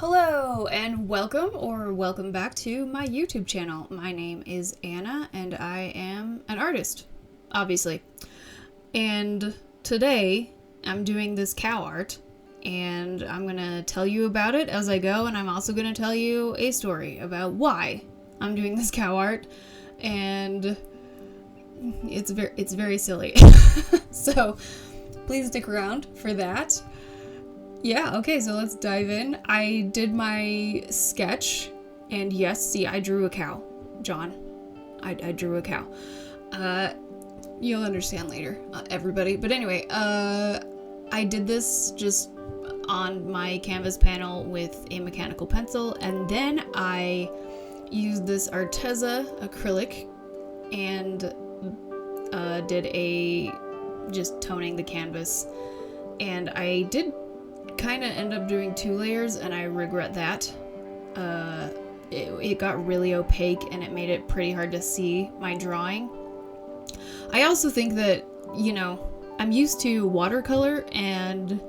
Hello and welcome back to my YouTube channel. My name is Anna and I am an artist, obviously. And today I'm doing this cow art and I'm gonna tell you about it as I go, and I'm also gonna tell you a story about why I'm doing this cow art, and it's very silly. So please stick around for that. Yeah, okay, so let's dive in. I did my sketch, and yes, see, I drew a cow. John, I drew a cow. You'll understand later, everybody. But anyway, I did this just on my canvas panel with a mechanical pencil, and then I used this Arteza acrylic and did just toning the canvas. And I did kind of end up doing 2 layers, and I regret that. It got really opaque and it made it pretty hard to see my drawing. I also think that, I'm used to watercolor, and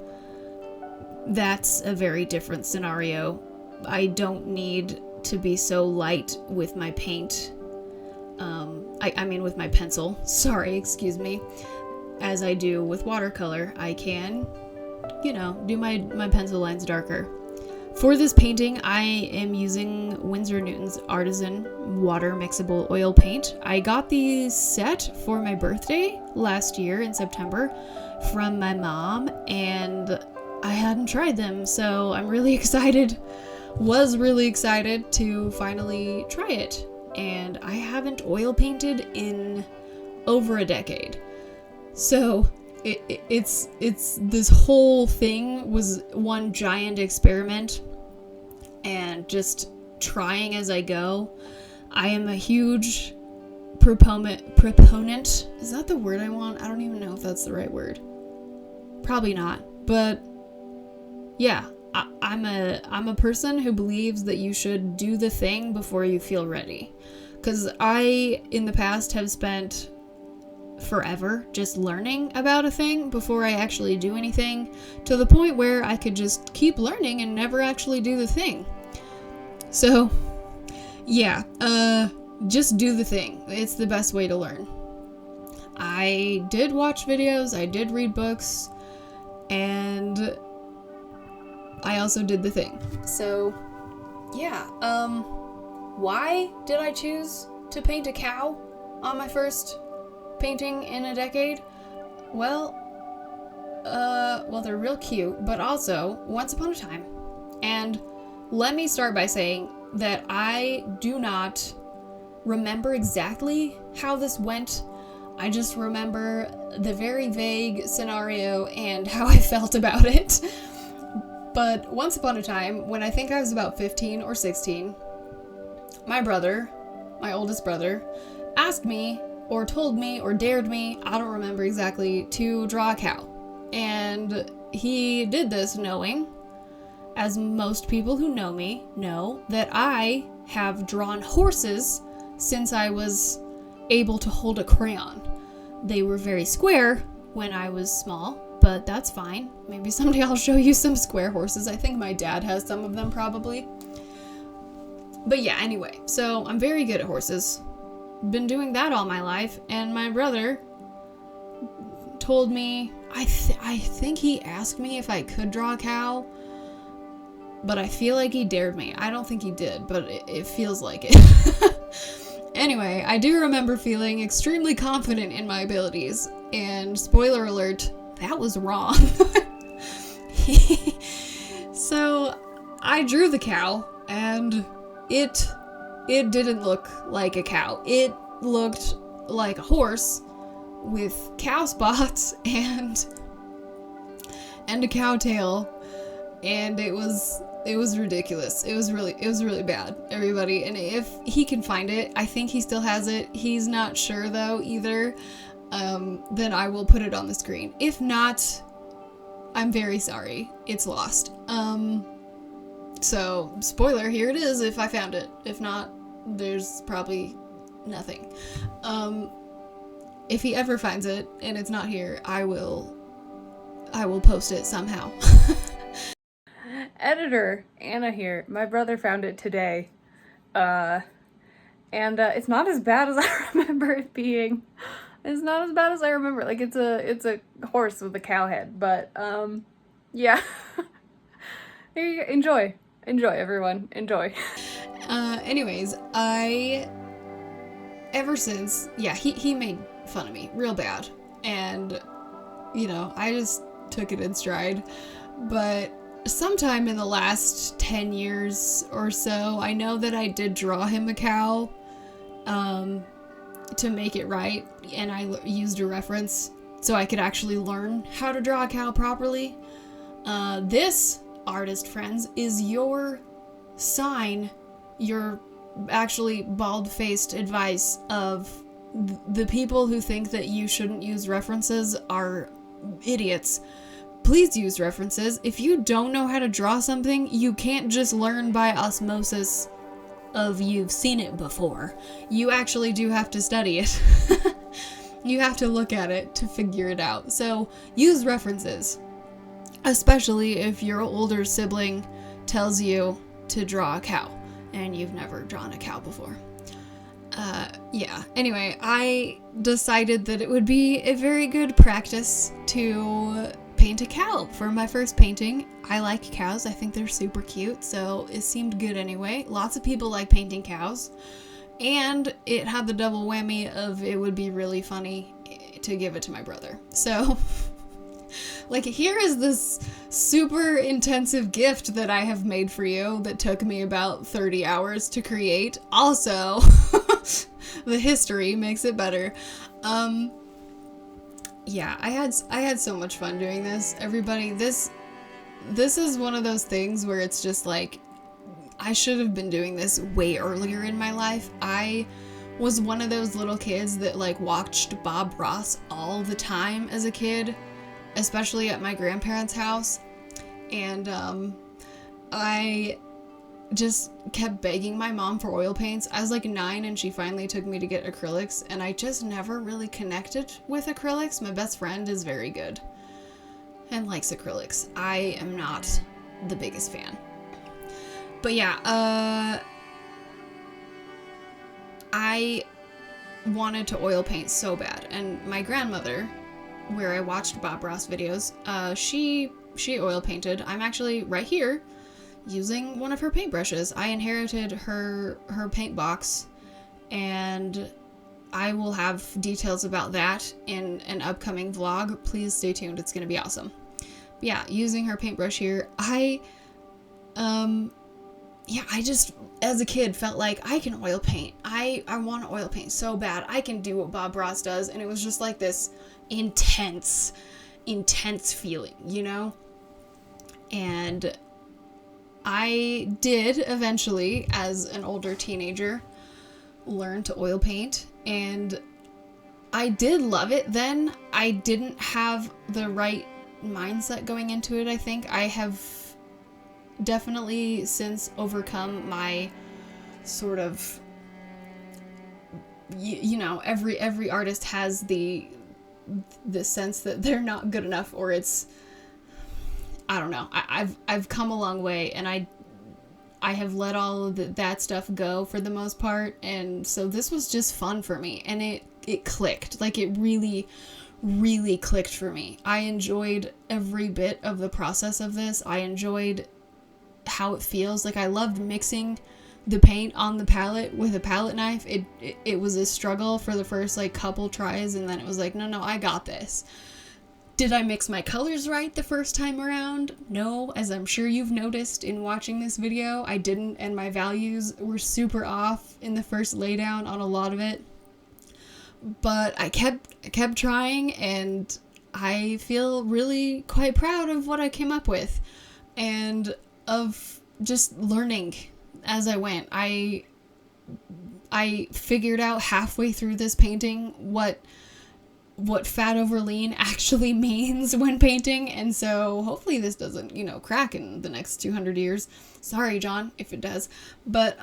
that's a very different scenario. I don't need to be so light with my paint. I mean with my pencil, excuse me, as I do with watercolor. I can do my pencil lines darker. For this painting, I am using Winsor Newton's Artisan Water Mixable Oil Paint. I got these set for my birthday last year in September from my mom, and I hadn't tried them, so I'm really excited. Was really excited to finally try it. And I haven't oil painted in over a decade. So it's this whole thing was one giant experiment and just trying as I go. I am a huge proponent. Is that the word I want? I don't even know if that's the right word. Probably not. But yeah, I'm a person who believes that you should do the thing before you feel ready. 'Cause I, in the past, have spent forever just learning about a thing before I actually do anything, to the point where I could just keep learning and never actually do the thing. So yeah, just do the thing. It's the best way to learn. I did watch videos, I did read books, and I also did the thing. So yeah, why did I choose to paint a cow on my first painting in a decade? Well, they're real cute, but also once upon a time. And let me start by saying that I do not remember exactly how this went. I just remember the very vague scenario and how I felt about it. But once upon a time, when I think I was about 15 or 16, my brother, my oldest brother, asked me or told me or dared me, I don't remember exactly, to draw a cow. And he did this knowing, as most people who know me know, that I have drawn horses since I was able to hold a crayon. They were very square when I was small, but that's fine. Maybe someday I'll show you some square horses. I think my dad has some of them probably. But yeah, anyway, so I'm very good at horses. Been doing that all my life, and my brother told me, I think he asked me if I could draw a cow, but I feel like he dared me. I don't think he did, but it feels like it. Anyway, I do remember feeling extremely confident in my abilities, and spoiler alert, that was wrong. So I drew the cow, and it didn't look like a cow. It looked like a horse with cow spots and a cow tail, and it was ridiculous. It was really bad, everybody. And if he can find it, I think he still has it. He's not sure though either. Then I will put it on the screen. If not, I'm very sorry. It's lost. So, spoiler, here it is if I found it. If not, there's probably nothing. If he ever finds it and it's not here, I will post it somehow. editor, Anna here. My brother found it today. And it's not as bad as I remember it being. It's not as bad as I remember. Like, it's a horse with a cow head, but, yeah. Here you go. Enjoy. Enjoy, everyone. Enjoy. Anyways, ever since, yeah, he made fun of me real bad. And, you know, I just took it in stride. But sometime in the last 10 years or so, I know that I did draw him a cow, to make it right. And I used a reference so I could actually learn how to draw a cow properly. This, artist friends, is your sign, your actually bald-faced advice of the people who think that you shouldn't use references are idiots. Please use references. If you don't know how to draw something, you can't just learn by osmosis of you've seen it before. You actually do have to study it. You have to look at it to figure it out. So use references. Especially if your older sibling tells you to draw a cow and you've never drawn a cow before. Yeah. Anyway, I decided that it would be a very good practice to paint a cow for my first painting. I like cows. I think they're super cute, so it seemed good anyway. Lots of people like painting cows. And it had the double whammy of it would be really funny to give it to my brother. So... like, here is this super intensive gift that I have made for you that took me about 30 hours to create. Also, the history makes it better. Yeah, I had so much fun doing this. Everybody, this is one of those things where it's just like, I should have been doing this way earlier in my life. I was one of those little kids that, like, watched Bob Ross all the time as a kid, especially at my grandparents' house, and I just kept begging my mom for oil paints. I was like 9 and she finally took me to get acrylics, and I just never really connected with acrylics. My best friend is very good and likes acrylics. I am not the biggest fan. But yeah, I wanted to oil paint so bad, and my grandmother, where I watched Bob Ross videos, she oil painted. I'm actually right here using one of her paintbrushes. I inherited her paint box, and I will have details about that in an upcoming vlog. Please stay tuned. It's going to be awesome. But yeah, using her paintbrush here, I just, as a kid, felt like I can oil paint. I want to oil paint so bad. I can do what Bob Ross does, and it was just like this intense feeling, you know? And I did eventually, as an older teenager, learn to oil paint, and I did love it then. I didn't have the right mindset going into it, I think. I have definitely since overcome my sort of, you know, every artist has the sense that they're not good enough, or it's, I don't know. I've come a long way, and I have let all of that stuff go for the most part, and so this was just fun for me, and it clicked. Like, it really clicked for me. I enjoyed every bit of the process of this. I enjoyed how it feels. Like, I loved mixing the paint on the palette with a palette knife. It was a struggle for the first, like, couple tries, and then it was like, no, I got this. Did I mix my colors right the first time around? No, as I'm sure you've noticed in watching this video, I didn't, and my values were super off in the first laydown on a lot of it. But I kept trying, and I feel really quite proud of what I came up with, and of just learning as I went. I figured out halfway through this painting what fat over lean actually means when painting, and so hopefully this doesn't, you know, crack in the next 200 years. Sorry, John, if it does. But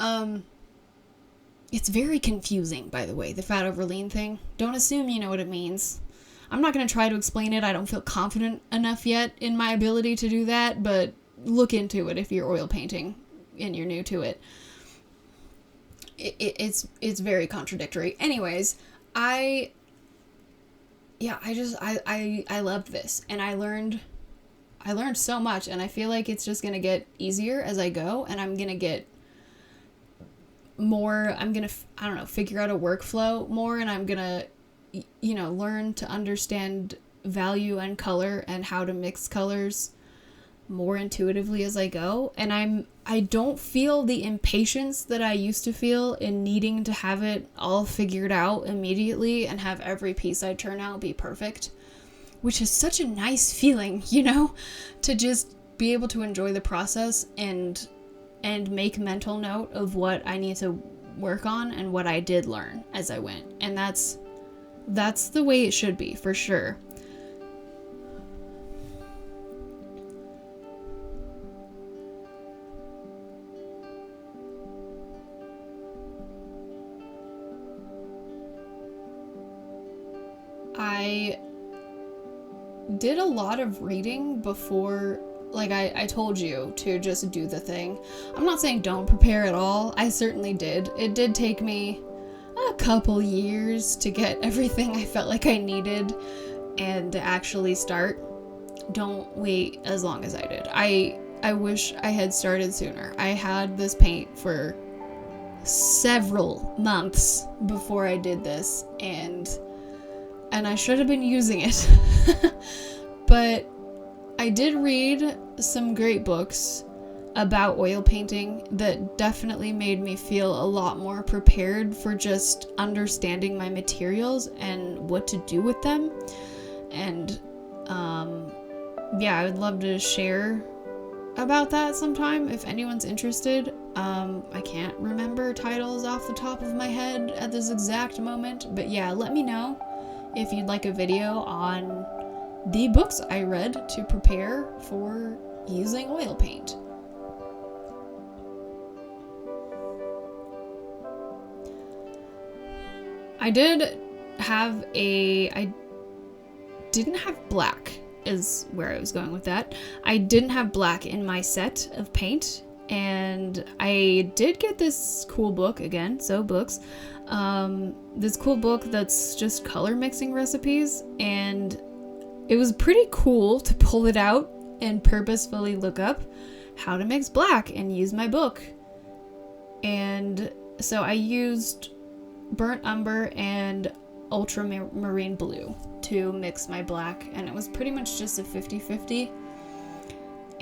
it's very confusing, by the way, the fat over lean thing. Don't assume you know what it means. I'm not going to try to explain it. I don't feel confident enough yet in my ability to do that, but look into it if you're oil painting and you're new to it. It's very contradictory. Anyways, I loved this, and I learned so much, and I feel like it's just gonna get easier as I go, and I'm gonna get more, I don't know, figure out a workflow more, and I'm gonna, learn to understand value and color and how to mix colors more intuitively as I go. And I don't feel the impatience that I used to feel in needing to have it all figured out immediately and have every piece I turn out be perfect, which is such a nice feeling, to just be able to enjoy the process and make mental note of what I need to work on and what I did learn as I went. And that's the way it should be, for sure. I did a lot of reading before, like I told you, to just do the thing. I'm not saying don't prepare at all. I certainly did. It did take me a couple years to get everything I felt like I needed and to actually start. Don't wait as long as I did. I wish I had started sooner. I had this paint for several months before I did this, and I should have been using it. But I did read some great books about oil painting that definitely made me feel a lot more prepared for just understanding my materials and what to do with them. And I would love to share about that sometime if anyone's interested. I can't remember titles off the top of my head at this exact moment, but yeah, let me know if you'd like a video on the books I read to prepare for using oil paint. I didn't have black, is where I was going with that. I didn't have black in my set of paint, and I did get this cool book, again, so books, this cool book that's just color mixing recipes, and it was pretty cool to pull it out and purposefully look up how to mix black and use my book. And so I used burnt umber and ultramarine blue to mix my black, and it was pretty much just a 50-50.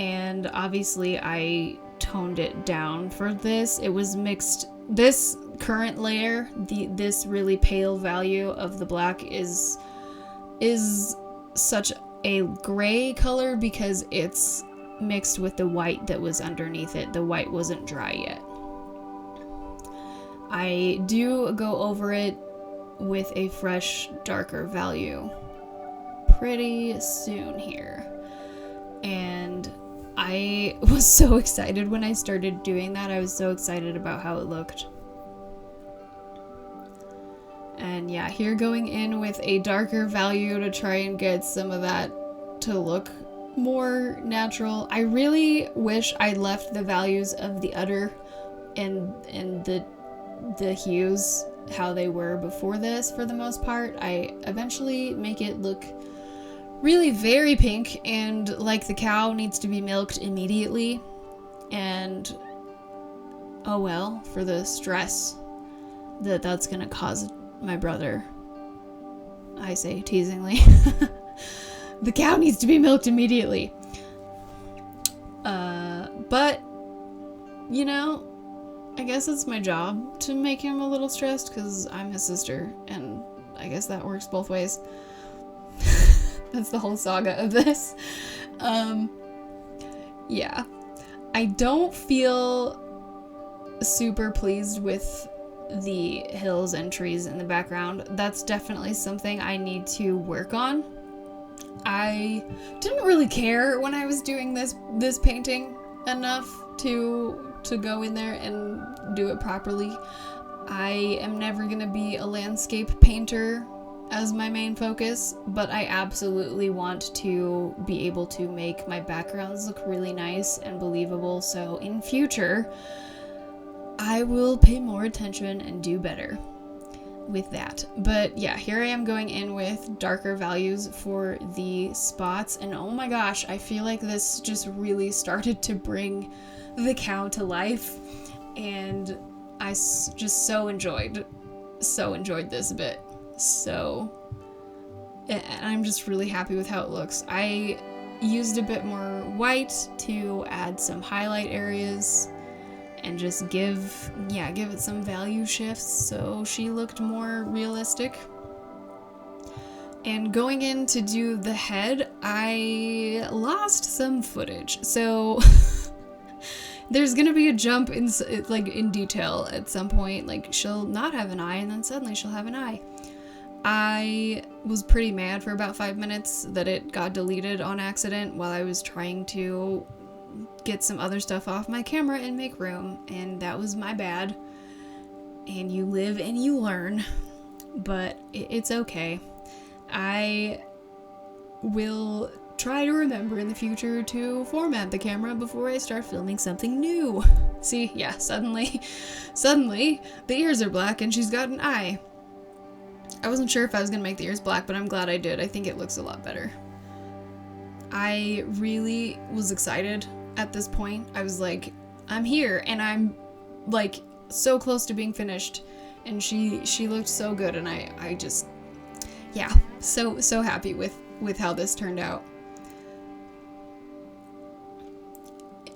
And obviously I toned it down for this. It was mixed, this current layer, this really pale value of the black is such a gray color because it's mixed with the white that was underneath it. The white wasn't dry yet. I do go over it with a fresh, darker value pretty soon here. And I was so excited when I started doing that. I was so excited about how it looked. And yeah, here going in with a darker value to try and get some of that to look more natural. I really wish I left the values of the udder and the hues how they were before this for the most part. I eventually make it look really very pink and like the cow needs to be milked immediately. And oh well, for the stress that's gonna cause my brother, I say teasingly, the cow needs to be milked immediately. But I guess it's my job to make him a little stressed because I'm his sister, and I guess that works both ways. That's the whole saga of this. Yeah. I don't feel super pleased with the hills and trees in the background. That's definitely something I need to work on. I didn't really care when I was doing this painting enough to go in there and do it properly. I am never gonna be a landscape painter as my main focus, but I absolutely want to be able to make my backgrounds look really nice and believable, so in future, I will pay more attention and do better with that. But yeah, here I am going in with darker values for the spots, and oh my gosh, I feel like this just really started to bring the cow to life, and I just so enjoyed this bit. So, and I'm just really happy with how it looks. I used a bit more white to add some highlight areas and just give it some value shifts so she looked more realistic. And going in to do the head, I lost some footage. So there's gonna be a jump in detail at some point. Like, she'll not have an eye and then suddenly she'll have an eye. I was pretty mad for about 5 minutes that it got deleted on accident while I was trying to get some other stuff off my camera and make room, and that was my bad. And you live and you learn, but it's okay. I will try to remember in the future to format the camera before I start filming something new. See, yeah, suddenly the ears are black and she's got an eye. I wasn't sure if I was gonna make the ears black, but I'm glad I did. I think it looks a lot better. I really was excited at this point. I was like, I'm here, and I'm like so close to being finished, and she looked so good, and I just, yeah, so happy with how this turned out.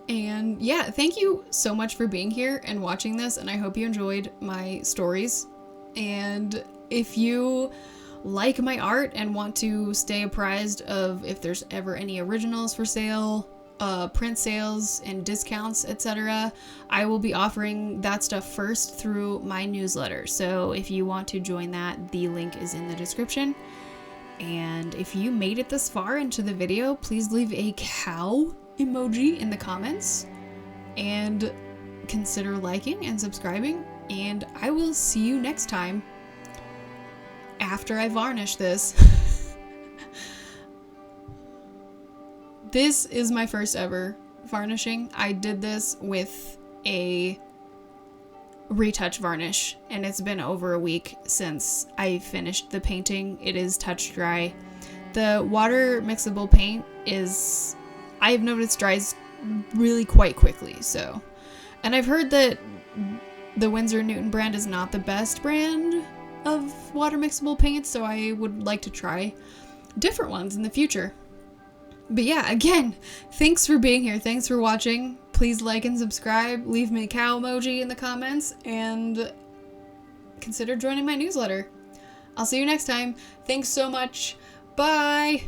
And yeah, thank you so much for being here and watching this, and I hope you enjoyed my stories. And if you like my art and want to stay apprised of if there's ever any originals for sale, print sales and discounts, etc., I will be offering that stuff first through my newsletter. So if you want to join that, the link is in the description. And if you made it this far into the video, please leave a cow emoji in the comments and consider liking and subscribing, and I will see you next time after I varnish this. This is my first ever varnishing. I did this with a retouch varnish, and it's been over a week since I finished the painting. It is touch dry. The water mixable paint is, I have noticed, dries really quite quickly, so. And I've heard that the Winsor & Newton brand is not the best brand of water mixable paint, so I would like to try different ones in the future. But yeah, again, thanks for being here. Thanks for watching. Please like and subscribe. Leave me a cow emoji in the comments, and consider joining my newsletter. I'll see you next time. Thanks so much. Bye!